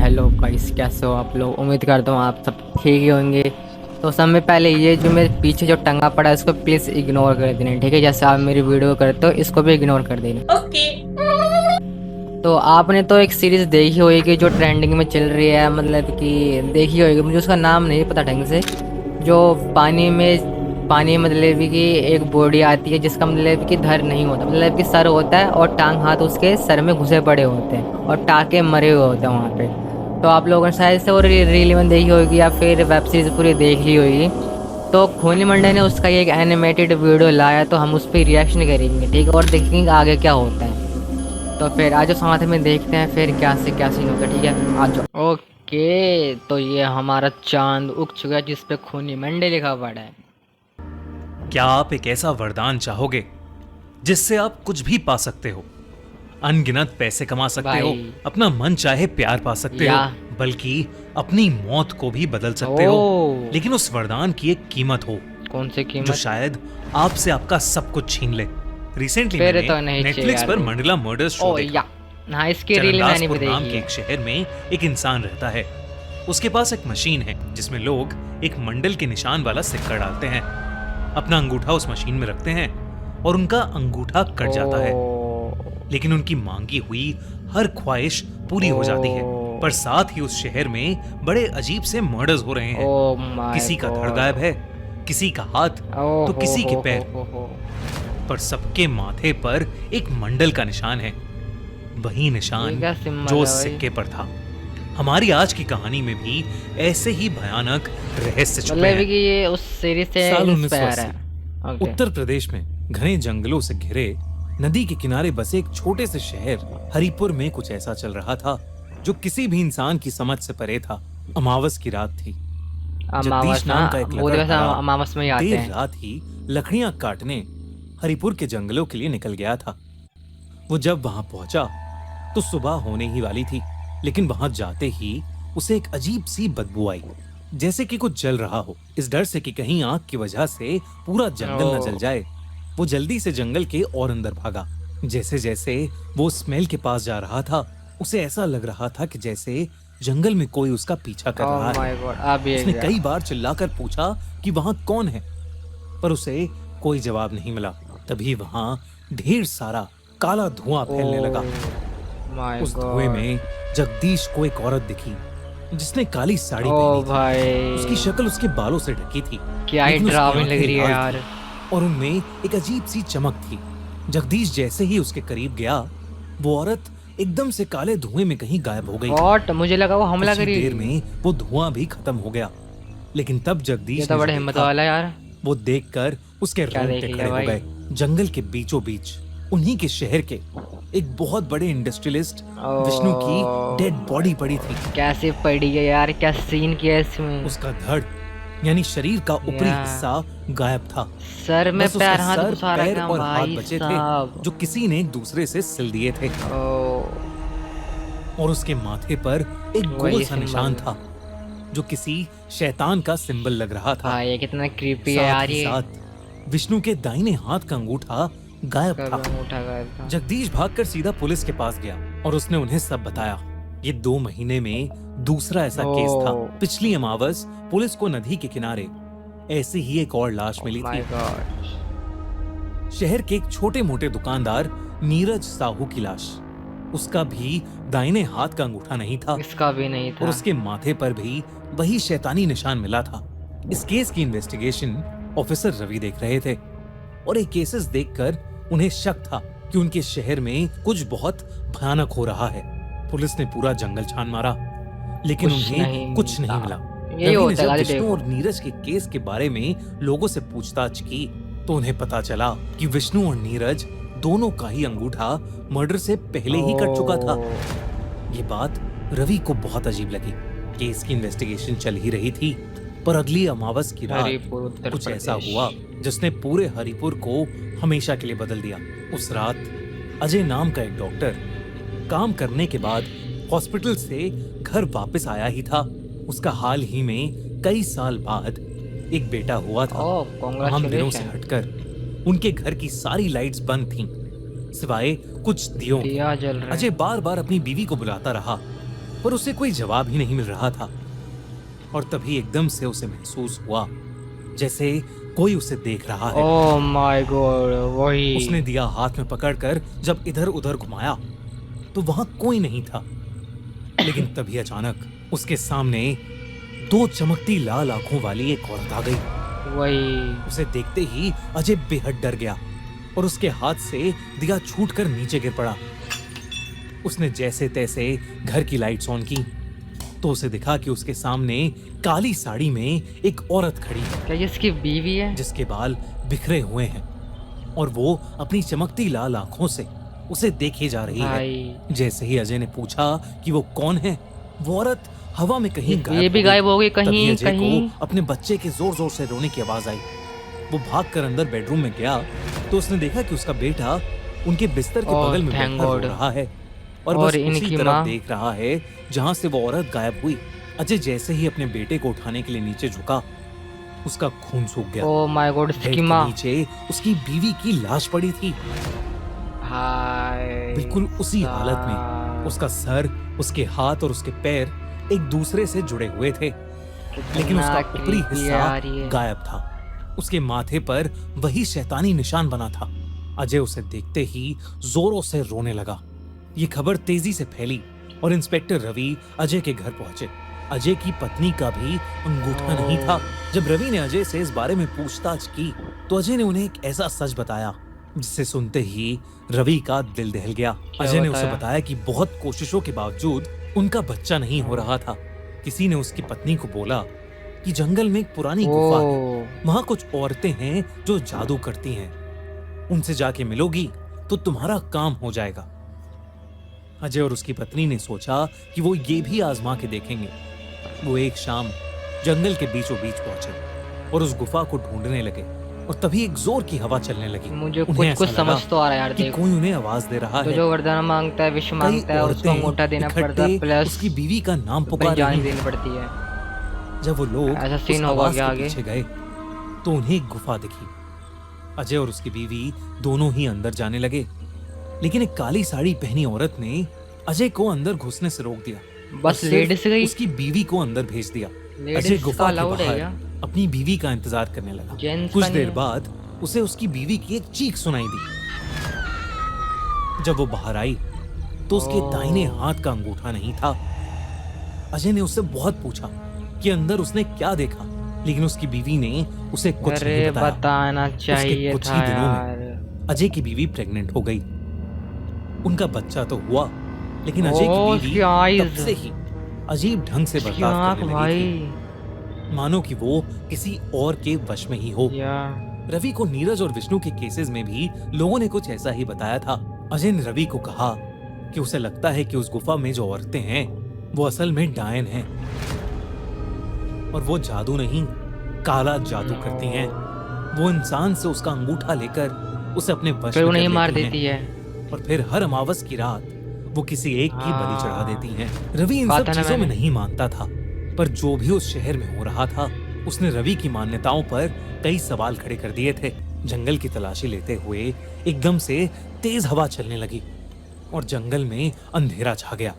Hello guys, कैसे हो आप लोग। उम्मीद करता हूँ आप सब ठीक ही होंगे। तो समय पहले ये जो मेरे पीछे जो टंगा पड़ा है इसको प्लीज़ इग्नोर कर देना, ठीक है। जैसे आप मेरी वीडियो करते हो इसको भी इग्नोर कर देना। ओके। तो आपने तो एक सीरीज़ देखी होगी जो ट्रेंडिंग में चल रही है, मतलब कि देखी होगी, मुझे उसका नाम नहीं पता ढंग से। जो पानी में मतलब कि एक बॉडी आती है जिसका मतलब कि धर नहीं होता, मतलब कि सर होता है और टांग हाथ उसके सर में घुसे पड़े होते हैं और टाके मरे हुए होते हैं वहाँ पे। तो आप लोगों ने शायद से वो रील में देखी होगी या फिर वेब सीरीज़ पूरी देख ली होगी। तो खूनी मंडे ने उसका एक एनिमेटेड वीडियो लाया, तो हम उस पर रिएक्शन करेंगे, ठीक है, और देखेंगे आगे क्या होता है। तो फिर आज साथ में देखते हैं फिर क्या से क्या सीन होता है, ठीक है, आ जाओ। ओके, तो ये हमारा चांद उग चुका है जिस पे खूनी मंडे लिखा पड़ा है। क्या आप एक ऐसा वरदान चाहोगे जिससे आप कुछ भी पा सकते हो? अनगिनत पैसे कमा सकते हो, भाई अपना मन चाहे प्यार पा सकते या हो, बल्कि अपनी मौत को भी बदल सकते हो। ओ लेकिन उस वरदान की एक कीमत हो कौन सी जो कीमत। शायद आपसे आपका सब कुछ छीन ले। रिसेंटली फिर मैंने तो नहीं चाहिए नेटफ्लिक्स यार पर भाई। मंडला मर्डर्स शो ओ देखा। या हाँ, इसकी रील मैंने भी चरणदासपुर नाम देखी के है। एक शहर में एक इंसान रहता है। उसके पास एक मशीन है जिसमें लोग एक मंडल के निशान वाला सिक्का डालते हैं, अपना अंगूठा उस मशीन में रखते हैं और उनका अंगूठा कट जाता है। ओ लेकिन उनकी मांगी हुई हर ख्वाहिश पूरी ओ हो जाती है। पर साथ ही उस शहर में बड़े अजीब से मर्डर्स हो रहे ओ हैं। माय किसी का धड़ गॉड। गायब है, किसी का हाथ, ओ तो किसी के पैर, हो। पर सबके माथे पर एक मंडल का निशान है। वही ये निशान क्या सिंबल जो है उस भाई। सिक्के पर था। हमारी आज की कहानी में भी ऐसे ही भयानक रहस्य छुपे मतलब हैं। कि ये उस सीरीज से साल इंस्पायर है। 1980 ओके। उत्तर प्रदेश में घने जंगलों से घिरे नदी के किनारे बसे एक छोटे से शहर हरिपुर में कुछ ऐसा चल रहा था जो किसी भी इंसान की समझ से परे था। अमावस की रात थी। जगदीश अमावस, नाम का हाँ एक वो तो वैसे लकड़हारा अमावस में ही आते देर हैं। रात ही लकड़ियां काटने हरिपुर के जंगलों के लिए निकल गया था। वो जब वहां पहुंचा तो सुबह होने ही वाली थी, लेकिन वहां जाते ही उसे एक अजीब सी बदबू आई, जैसे कि कुछ जल रहा हो। इस डर से कि कहीं आग की वजह से पूरा जंगल न जल ओ जाए, वो जल्दी से जंगल के और अंदर भागा। जैसे जैसे वो स्मेल के पास जा रहा था, उसे ऐसा लग रहा था कि जैसे जंगल में कोई उसका पीछा कर ओ रहा है। माय गॉड, अब ये उसने क्या। कई बार चिल्लाकर पूछा कि वहां कौन है, पर उसे कोई जवाब नहीं मिला। तभी वहां ढेर सारा काला धुआं ओ फैलने लगा। माय उस धुएं गॉड। में जगदीश को एक औरत दिखी जिसने काली साड़ी ओ पहनी थी। उसकी भाई, शक्ल उसके बालों से ढकी थी, क्या ही लेकिन उसकी डरावनी लग आंखें रही है लाल यार। थी और उनमें एक अजीब सी चमक थी। जगदीश जैसे ही उसके करीब गया, वो औरत एकदम से काले धुएं में कहीं गायब हो गई। वॉट, मुझे लगा वो हमला कुछ ही देर करेगी। में वो धुआं भी खत्म हो गया। लेकिन तब ये जगदीश तो ने जो बड़े हिम्मत देखा, वाला है यार। वो देखकर उसके क्या देख रोंगटे लिया खड़े हो भाई। गए। जंगल के बीचों बीच उन्हीं के शहर के एक बहुत बड़े इंडस्ट्रियलिस्ट विष्णु की डेड ओ बॉडी पड़ी थी। कैसे पड़ी है यार, क्या सीन किया है इसमें। उसका धड़ यानी शरीर का ऊपरी या हिस्सा गायब था। सर में बस उसका पैर हाथ सर, घुसा पैर रखा और हाथ भाई बचे थे साहब। जो किसी ने एक दूसरे से सिल दिए थे। ओ और उसके माथे पर एक गोल वही सा निशान सिंबल। था जो किसी शैतान का सिंबल लग रहा था। भाई ये कितना क्रीपी है साथ यार ही ये। साथ विष्णु के दाहिने हाथ का अंगूठा गायब कब था। उठा गया था। जगदीश भागकर सीधा पुलिस के पास गया और उसने उन्हें सब बताया। ये 2 महीने में दूसरा ऐसा केस था। ओ पिछली अमावस पुलिस को नदी के किनारे ऐसी ही एक और लाश मिली माय थी। गॉड। शहर के एक छोटे मोटे दुकानदार नीरज साहू की लाश। उसका भी दाहिने हाथ का अंगूठा नहीं था इसका भी नहीं और था। उसके माथे पर भी वही शैतानी निशान मिला था। इस केस की इन्वेस्टिगेशन ऑफिसर रवि देख रहे थे और ये केसेस देखकर उन्हें शक था कि उनके शहर में कुछ बहुत भयानक हो रहा है। पुलिस ने पूरा जंगल छान मारा, लेकिन उन्हें कुछ नहीं मिला। यही रवि ने होता है जब गाली, विष्णु देखो। और नीरज के केस के बारे में लोगों से पूछताछ की तो उन्हें पता चला कि विष्णु और नीरज दोनों का ही अंगूठा मर्डर से पहले ही कट चुका था। ये बात रवि को बहुत अजीब लगी। केस की इन्वेस्टिगेशन चल ही रही थी, पर अगली अमावस की रात हरिपुर उत्तर कुछ ऐसा प्रदेश। हुआ जिसने पूरे हरिपुर को हमेशा के लिए बदल दिया। उस रात अजय नाम का एक डॉक्टर काम करने के बाद हॉस्पिटल से घर वापस आया ही था। उसका हाल ही में कई साल बाद एक बेटा हुआ था। ओह आम दिनों से कांग्रेचुलेशन। हटकर उनके घर की सारी लाइट्स बंद थीं, सिवाय कुछ दियों के। दिया जल रहा अजय है। बार बार अपनी बीवी को बुलाता रहा, पर उसे कोई जवाब ही नहीं मिल रहा था। और तभी एकदम से उसे महसूस हुआ जैसे कोई उसे देख रहा है। ओह माय गॉड, वही। उसने दिया हाथ में पकड़कर जब इधर उधर घुमाया तो वहां कोई नहीं था। लेकिन तभी अचानक उसके सामने दो चमकती लाल आंखों वाली एक औरत आ गई। वही। उसे देखते ही अजय बेहद डर गया और उसके हाथ से दिया छूटकर नीचे गिर पड़ा। उसने जैसे तैसे घर की लाइट्स ऑन की तो उसे दिखा कि उसके सामने काली साड़ी में एक औरत खड़ी है। क्या ये इसकी बीवी है? जिसके बाल बिखरे हुए हैं और वो अपनी चमकती लाल आंखों से उसे देखे जा रही है। जैसे ही अजय ने पूछा कि वो कौन है, वो औरत हवा में कहीं ये भी गायब हो गई तभी कहीं अजय कहीं। को अपने बच्चे के जोर जोर से रोने की आवाज आई। वो भागकर अंदर बेडरूम में गया तो उसने देखा कि उसका बेटा उनके बिस्तर के बगल में thank बैठा रो God। रहा है और और बस उसी इनकी तरफ माँ? देख रहा है जहां से वो औरत गायब हुई। अजय जैसे ही अपने बेटे को उठाने के लिए नीचे झुका, उसका खून सूख गया। ओह माय गॉड, बेड इसकी के माँ। नीचे उसकी बीवी की लाश पड़ी थी, हाय। बिल्कुल उसी हालत में। उसका सर, उसके हाथ और उसके पैर एक दूसरे से जुड़े हुए थे, लेकिन उसका ऊपरी हिस्सा गायब था। उसके माथे पर वही शैतानी निशान बना था। अजय उसे देखते ही जोरों से रोने लगा। ये खबर तेजी से फैली और इंस्पेक्टर रवि अजय के घर पहुंचे। अजय की पत्नी का भी अंगूठा नहीं था। जब रवि ने अजय से इस बारे में पूछताछ की तो अजय ने उन्हें एक ऐसा सच बताया जिसे सुनते ही रवि का दिल दहल गया। अजय ने उसे बताया कि बहुत कोशिशों के बावजूद उनका बच्चा नहीं हो रहा था। किसी ने उसकी पत्नी को बोला कि जंगल में एक पुरानी गुफा है, वहां कुछ औरतें हैं जो जादू करती हैं, उनसे जाके मिलोगी तो तुम्हारा काम हो जाएगा। अजय और उसकी पत्नी ने सोचा कि वो ये भी आजमा के देखेंगे। वो एक शाम जंगल के बीचों बीच पहुंचे और उस गुफा को ढूंढने लगे और तभी एक जोर की हवा चलने लगी। मुझे कुछ समझ तो आ रहा है यार। कि कोई उन्हें आवाज दे रहा है। जो वरदान मांगता है, विश मांगता है, उसको अंगूठा देना पड़ता है, प्लस उसकी बीवी का नाम पुकार जान देनी पड़ती है। जब वो लोग ऐसा सीन होगा क्या आगे? पीछे गए तो उन्हें एक गुफा दिखी। अजय और उसकी बीवी दोनों ही अंदर जाने लगे, लेकिन एक काली साड़ी पहनी औरत ने अजय को अंदर घुसने से रोक दिया। बस लेडीज गई, उसकी बीवी को अंदर भेज दिया। अजय गुफा के बाहर अपनी बीवी का इंतजार करने लगा। कुछ देर बाद उसे उसकी बीवी की एक चीख सुनाई दी। जब वो बाहर आई तो उसके दाहिने हाथ का अंगूठा नहीं था। अजय ने उससे बहुत पूछा कि अंदर उसने क्या देखा, लेकिन उसकी बीवी ने उसे कुछ नहीं बताया। बताना चाहिए कुछ था ही दिनों यार। में अजय की बीवी प्रेग्नेंट हो गई। उनका बच्चा तो हुआ, लेकिन अजय की बीवी तब से ही अजीब ढंग से बर्ताव करने लगी थी, मानो कि वो किसी और के वश में ही हो। रवि को नीरज और विष्णु के केसेस में भी लोगों ने कुछ ऐसा ही बताया था। अजय ने रवि को कहा कि उसे लगता है कि उस गुफा में जो औरतें हैं वो असल में डायन हैं और वो जादू नहीं, काला जादू करती हैं। वो इंसान से उसका अंगूठा लेकर उसे अपने वश में नहीं मार देती है और फिर हर अमावस की रात वो किसी एक की बलि चढ़ा देती हैं। रवि इन सब चीजों में नहीं मानता था, पर जो भी उस शहर में हो रहा था उसने रवि की मान्यताओं पर कई सवाल खड़े कर दिए थे। जंगल की तलाशी लेते हुए एकदम से तेज हवा चलने लगी और जंगल में अंधेरा छा गया।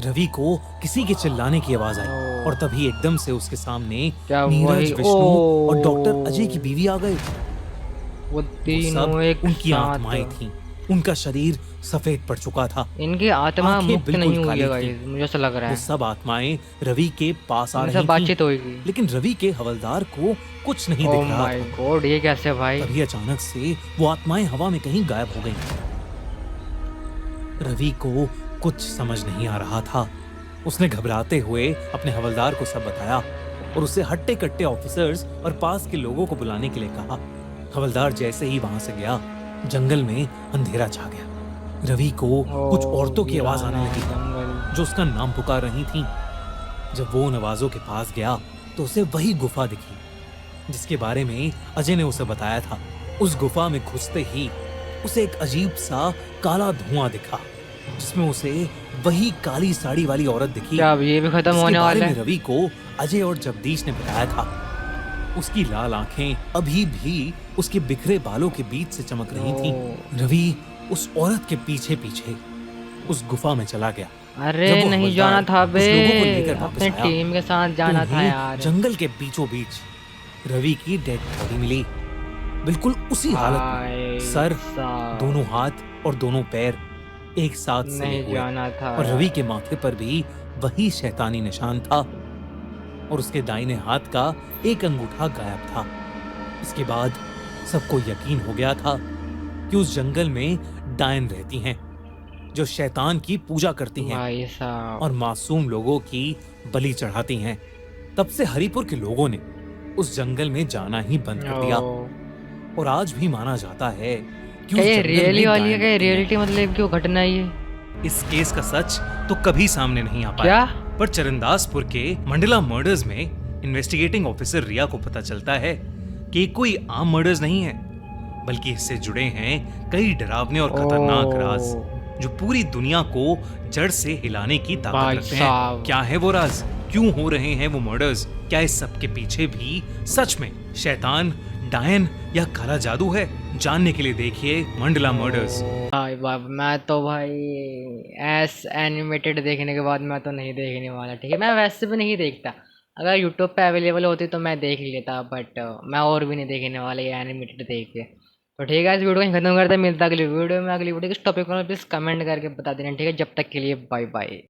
रवि को किसी के चिल्लाने की आवाज आई और तभी एकदम से उसके सामने नीरज, विष्णु और डॉक्टर अजय की बीवी आ गए। वो तीनों एक उनकी आत्माएं थीं। उनका शरीर सफेद पड़ चुका था। इनकी आत्मा मुक्त नहीं हुई है गाइस, मुझे ऐसा लग रहा है। वो सब आत्माएं रवि के पास आ रही थीं, बातचीत होगी, लेकिन रवि के हवलदार को कुछ नहीं दिख रहा था। गॉड, ये कैसे भाई? तभी अचानक से वो आत्माएं हवा में कहीं गायब हो गईं। रवि को कुछ समझ नहीं आ रहा था। उसने घबराते हुए अपने हवलदार को सब बताया और उसे हट्टे कट्टे ऑफिसर्स और पास के लोगों को बुलाने के लिए कहा। हवलदार जैसे ही वहां से गया, जंगल में अंधेरा छा गया। रवि को कुछ औरतों की आवाज आने लगी जो उसका नाम पुकार रही थीं। जब वो उन आवाजों के पास गया तो उसे वही गुफा दिखी जिसके बारे में अजय ने उसे बताया था। उस गुफा में घुसते ही उसे एक अजीब सा काला धुआं दिखा जिसमें उसे वही काली साड़ी वाली औरत दिखी। क्या अब ये भी खत्म होने वाला है? रवि को अजय और जगदीश ने बताया था। उसकी लाल आंखें अभी भी उसके बिखरे बालों के बीच से चमक रही थीं। रवि उस औरत के पीछे पीछे उस गुफा में चला गया अरे जब वो नहीं जाना हवलदार था बे, कुछ लोगों को लेकर वापस अपने आया टीम के साथ तो जाना था उन्हें यार। जंगल के बीचों बीच रवि की डेड बॉडी मिली, बिल्कुल उसी हालत में, भाई सर, साहब दोनों हाथ और दोनों पैर एक साथ सिले नहीं हुए, जाना था और रवि के यार। माथे पर भी वही शैतानी निशान था, और उसके दाहिने हाथ का एक अंगूठा गायब था। इसके बाद सबको यकीन हो गया था कि उस जंगल में डायन रहती हैं, जो शैतान की पूजा करती हैं भाई और साहब मासूम लोगों की बलि चढ़ाती हैं। तब से हरिपुर के लोगों ने उस जंगल में जाना ही बंद कर दिया, ओ, और आज भी माना जाता है कि क्या उस ये जंगल रियली में वाली है? डायन क्या ये रहती हैं। रियलिटी मतलब क्यों घटना है ये? इस केस का सच तो कभी सामने नहीं आ पाया, क्या? पर चरणदासपुर के मंडला मर्डर्स में इन्वेस्टिगेटिंग ऑफिसर रिया को पता चलता है कि ये कोई आम मर्डर्स नहीं है, बल्कि इससे जुड़े हैं कई डरावने और खतरनाक राज, ओ जो पूरी दुनिया को जड़ से हिलाने की ताकत भाई रखते हैं। साहब, क्या है वो राज? क्यों हो रहे हैं वो मर्डर्स? क्या इस सब के पीछे भी सच में शैतान, डायन या काला जादू है? जानने के लिए देखिए मंडला मर्डर्स। भाई बाप, मैं तो भाई एस एनिमेटेड देखने के बाद मैं तो नहीं देखने वाला, ठीक है। मैं वैसे भी नहीं देखता, अगर यूट्यूब पे अवेलेबल होती तो मैं देख लेता, बट मैं और भी नहीं देखने वाला ये एनिमेटेड देख के। तो ठीक है, इस वीडियो को यहीं खत्म करते हैं, मिलता है अगली वीडियो में। अगली वीडियो किस टॉपिक पर प्लीज़ कमेंट करके बता देना, ठीक है। जब तक के लिए बाय बाय।